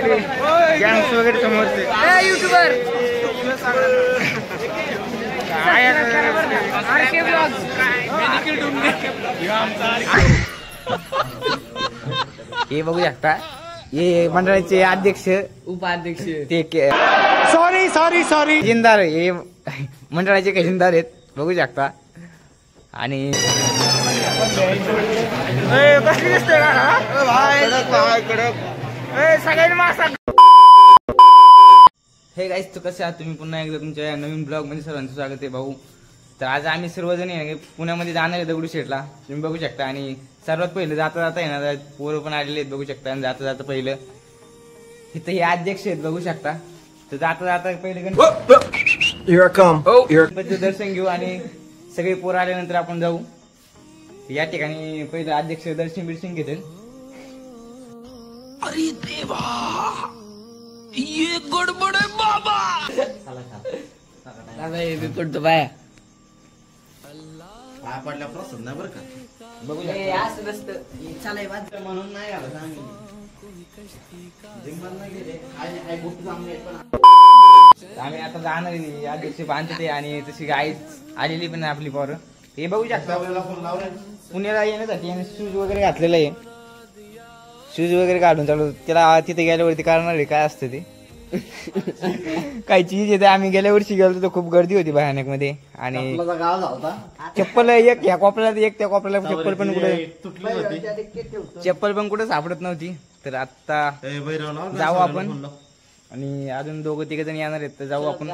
आपले गँग्स वगैरे समोरचे युट्यूबर हे बघू शकता, हे मंडळाचे अध्यक्ष उपाध्यक्ष ते सॉरी खजिनदार, हे मंडळाचे खजिनदार आहेत बघू शकता. आणि हे गाईस, तर कसे आहात तुम्ही? पुन्हा एकदा तुमच्या नवीन ब्लॉग मध्ये सर्वांचं स्वागत आहे भाऊ. तर आज आम्ही सर्वजण पुण्यामध्ये जाणार आहे दगडूशेठला, तुम्ही बघू शकता. आणि सर्वात पहिलं जाता जाता येणार पोरं पण आलेले आहेत बघू शकता. आणि जाता जाता पहिलं इथं हे अध्यक्ष आहेत बघू शकता. तर जाता जाता पहिले गणपतीचं दर्शन घेऊ आणि सगळे पोरं आल्यानंतर आपण जाऊ. या ठिकाणी पहिलं अध्यक्ष दर्शन बिर्शन घेतील. अरे देवा, ये गडबड आहे बाबा. पडतो बाया पाय पडल्या प्रसन्न नाही बरं का. बघू असं नसतं चालाय म्हणून नाही आलं आम्ही आम्ही आता जाणार आहे. अध्यक्ष बांधते आणि तशी गाईच आलेली पण आपली पोरं. हे बघू शकता पुण्याला येण्यासाठी शूज वगैरे घातलेलं आहे. शूज वगैरे काढून चालू त्याला तिथे गेल्यावरती करणार आहे काय असतं ते काही चीज येते. आम्ही गेल्या वर्षी गेलो तर खूप गर्दी होती भयानक मध्ये. आणि चप्पल एक ह्या कोपऱ्याला एक त्या कोपऱ्याला चप्पल पण कुठे सापडत नव्हती. तर आता जाऊ आपण आणि अजून दोघं तिघ जण येणार आहेत तर जाऊ आपण.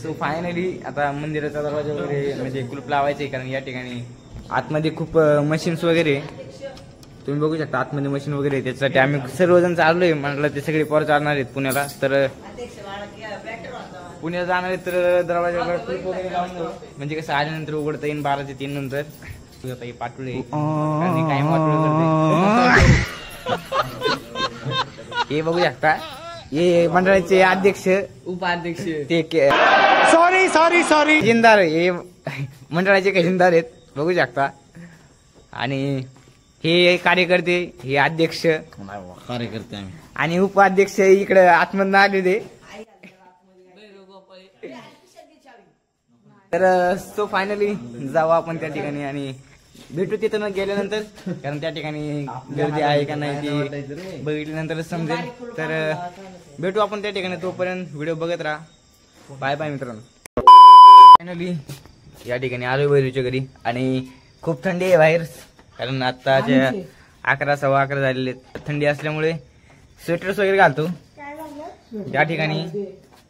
सो फायनली आता मंदिराचा दरवाजा वगैरे म्हणजे कुलूप लावायचे, कारण या ठिकाणी आतमध्ये खूप मशीन्स वगैरे तुम्ही बघू शकता. आतमध्ये मशीन वगैरे त्याच्यासाठी आम्ही सर्वजण चाललोय. म्हटलं ते सगळे पोरं चालणार आहेत पुण्याला. तर पुण्याला जाणार आहेत तर दरवाजा कुलूप वगैरे लावून जाऊ, म्हणजे कसं आल्यानंतर उघडता येईल 12 ते 3 नंतर. पाठवले काय हे बघू शकता, हे मंडळाचे अध्यक्ष उपाध्यक्ष ते सॉरी खजिनदार, हे मंडळाचे खजिनदार आहेत बघू शकता. आणि हे कार्यकर्ते, हे अध्यक्ष कार्यकर्ते आम्ही आणि उपाध्यक्ष इकडे आतमधून आलेले. तर सो फायनली जाऊ आपण त्या ठिकाणी आणि भेटू तिथं गेल्यानंतर, कारण त्या ठिकाणी गर्दी आहे का नाही ती बघितल्यानंतरच समजेल. तर भेटू आपण त्या ठिकाणी. तोपर्यंत व्हिडिओ बघत राहा. बाय बाय मित्रांनो. फायनली या ठिकाणी आलोय वैरूच्या घरी आणि खूप थंडी आहे बाहेर, कारण आत्ताच्या 11 सव्वा 11 झालेले. थंडी असल्यामुळे स्वेटर्स वगैरे घालतो. त्या ठिकाणी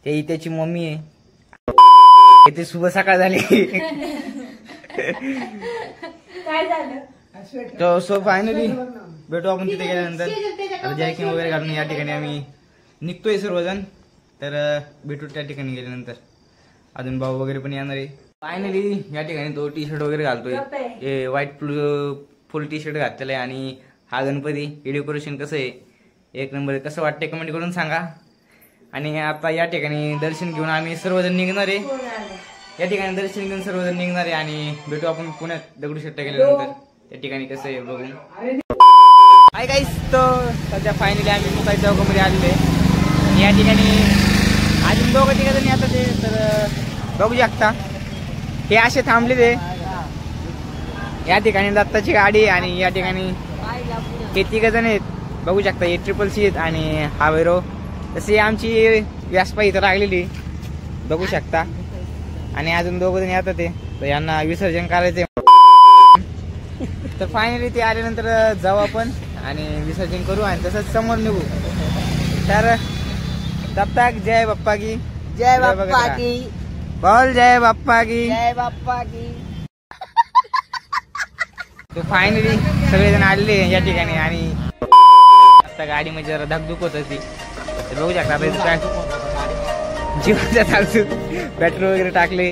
ते त्याची मम्मी आहे. इथे शुभ सकाळ झाली. तो सो फायनली भेटू आपण तिथे गेल्यानंतर. आता जॅकिंग वगैरे घालून या ठिकाणी आम्ही निघतोय सर्वजण. तर भेटू त्या ठिकाणी गेल्यानंतर. अजून भाऊ वगैरे पण येणार आहे. फायनली या ठिकाणी तो टी शर्ट वगैरे घालतोय. हे व्हाईट फुल टी शर्ट घातलेलं आहे. आणि हा गणपती हे डेकोरेशन कसं आहे एक नंबर, कसं वाटतंय कमेंट करून सांगा. आणि आता या ठिकाणी दर्शन घेऊन आम्ही सर्वजण निघणार आहे. या ठिकाणी दर्शन घेऊन सर्वजण निघणार आहे आणि भेटू आपण पुण्यात दगडूशेठला गेल्यानंतर. त्या ठिकाणी कसं आहे बघून. हाय गाईस, तर सध्या फायनली आम्ही मुंबई चौकामध्ये आलेलो आहे. या ठिकाणी अजून दोघं तिघ जण येतात ते, तर बघू शकता हे असे थांबले ते. या ठिकाणी दत्ताची गाडी आणि या ठिकाणी हे तिघ जण आहेत बघू शकता. हे CCC आहेत आणि हा वैरव. तशी आमची व्यासपा इथं लागलेली बघू शकता. आणि अजून दोघ जण येतात ते, तर यांना विसर्जन करायचंय. तर फायनली ते आल्यानंतर जाऊ आपण आणि विसर्जन करू आणि तसंच समोर निघू. तर तब तक जय बाप्पा की जय बाप्पा की बोल, जय बाप्पा की जय बाप्पा की. तो फायनली सगळेजण आलेले या ठिकाणी आणि आता गाडीमध्ये जरा धकधुक होत होती. तर बघू शकता जीवाच्या चालू पेट्रोल वगैरे टाकले.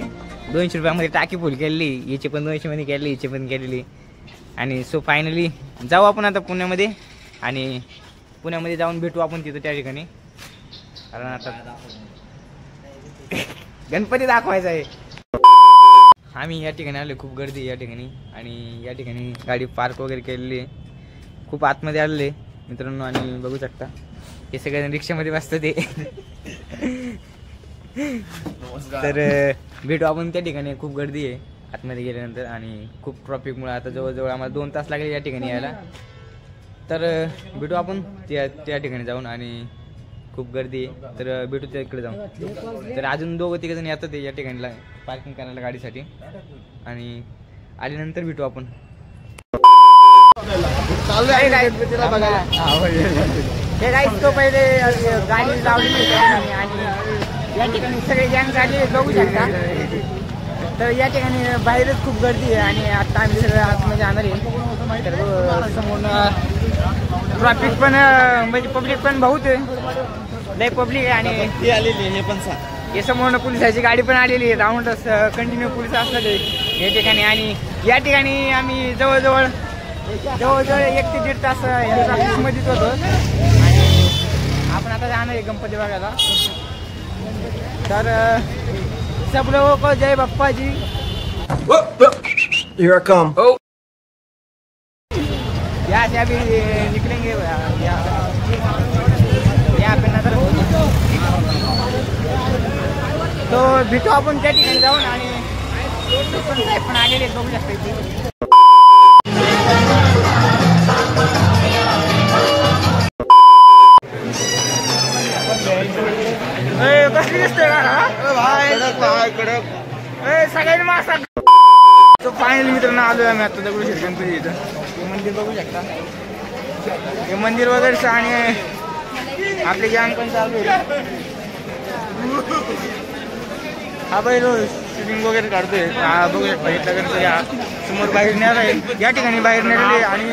200 रुपयामध्ये टाकी फुल केलेली. याची पण 200 मध्ये केली, याची पण केलेली. आणि सो फायनली जाऊ आपण आता पुण्यामध्ये आणि पुण्यामध्ये जाऊन भेटू आपण तिथं त्या ठिकाणी, कारण आता गणपती दाखवायचा आहे. आम्ही या ठिकाणी आले, खूप गर्दी या ठिकाणी. आणि या ठिकाणी गाडी पार्क वगैरे केलेली आहे. खूप आतमध्ये आलेले मित्रांनो. आणि बघू शकता हे सगळे रिक्षामध्ये बसतं ते. तर भेटू आपण त्या ठिकाणी. खूप गर्दी आहे आतमध्ये गेल्यानंतर आणि खूप ट्रॉफिकमुळे आता जवळजवळ आम्हाला 2 तास लागले या ठिकाणी यायला. तर भेटू आपण त्या ठिकाणी जाऊन. आणि खूप गर्दी आहे तर भेटू तिकडे जाऊन. तर अजून 2-3 जण येतात या ठिकाणीला पार्किंग करायला गाडीसाठी. आणि आल्यानंतर भेटू आपण. हे गाईस तो पहिले गाडी लावली आणि या ठिकाणी सगळे गँग गाडी बघू शकता. तर या ठिकाणी बाहेरच खूप गर्दी आहे आणि आता आम्ही सगळं आतमध्ये जाणार आहे. तर समोर ट्रॅफिक पण म्हणजे पब्लिक पण बहुत आहे, लय पब्लिक आहे. आणि आलेली हे पण सांग. हे समोर पोलिसाची गाडी पण आलेली आहे. राऊंड कंटिन्यू पोलीस असणार आहे या ठिकाणी. आणि या ठिकाणी आम्ही जवळजवळ 1 ते 1.5 तास ट्रॅफिकमध्येच होतो. आणि आपण आता जाणार आहे गणपती बघायला. तर सब लोगों को जय बाप्पा जी. Here I come. यहाँ से अभी निकलेंगे यहाँ पे नजर. तो भेटू आपण त्या ठिकाणी जाऊन. आणि पण आलेले बघू शकता इथे. कसली दिसतोय सगळ्यांनी मासा. तो फायनली मित्रांनो आलोय आम्ही आता दगडूशेठ गणपती इथं. हे मंदिर बघू शकता. हे मंदिर वगैरे आणि आपले गॅंग पण चालू आहे. हा बैल शूटिंग वगैरे काढतोय. हा बघू शकता इथला गणपती हा समोर बाहेर नेला आहे. या ठिकाणी बाहेर नेलेले. आणि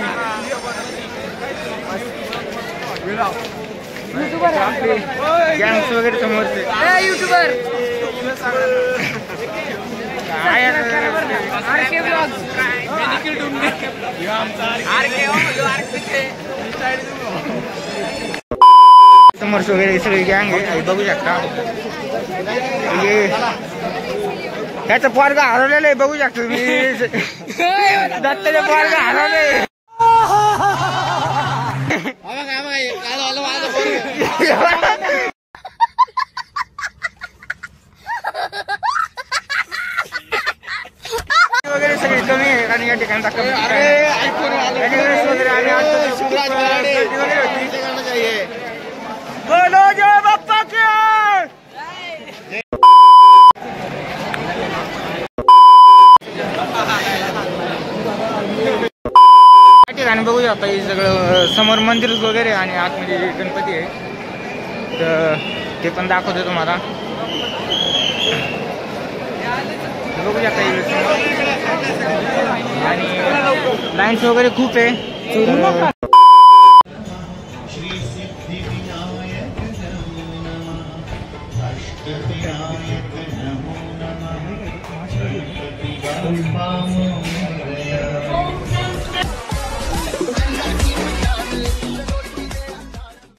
आपले गँग्स वगैरे समोरचे युट्यूबर समोरचे वगैरे सगळे गँग आहे बघू शकता. ह्याचं पोरगा हरवलेलं आहे बघू शकतो तुम्ही. दत्ताचं पोरगा हरवलंय. वगैरे सगळी कमी आहे आणि या ठिकाणी बोलो जय बाप्पा की. या ठिकाणी बघू शकता हे सगळं समोर मंदिर वगैरे आणि आतमध्ये गणपती आहे. तर ते पण दाखवतो तुम्हाला. बघू शकता आणि लाईन्स वगैरे खूप आहे.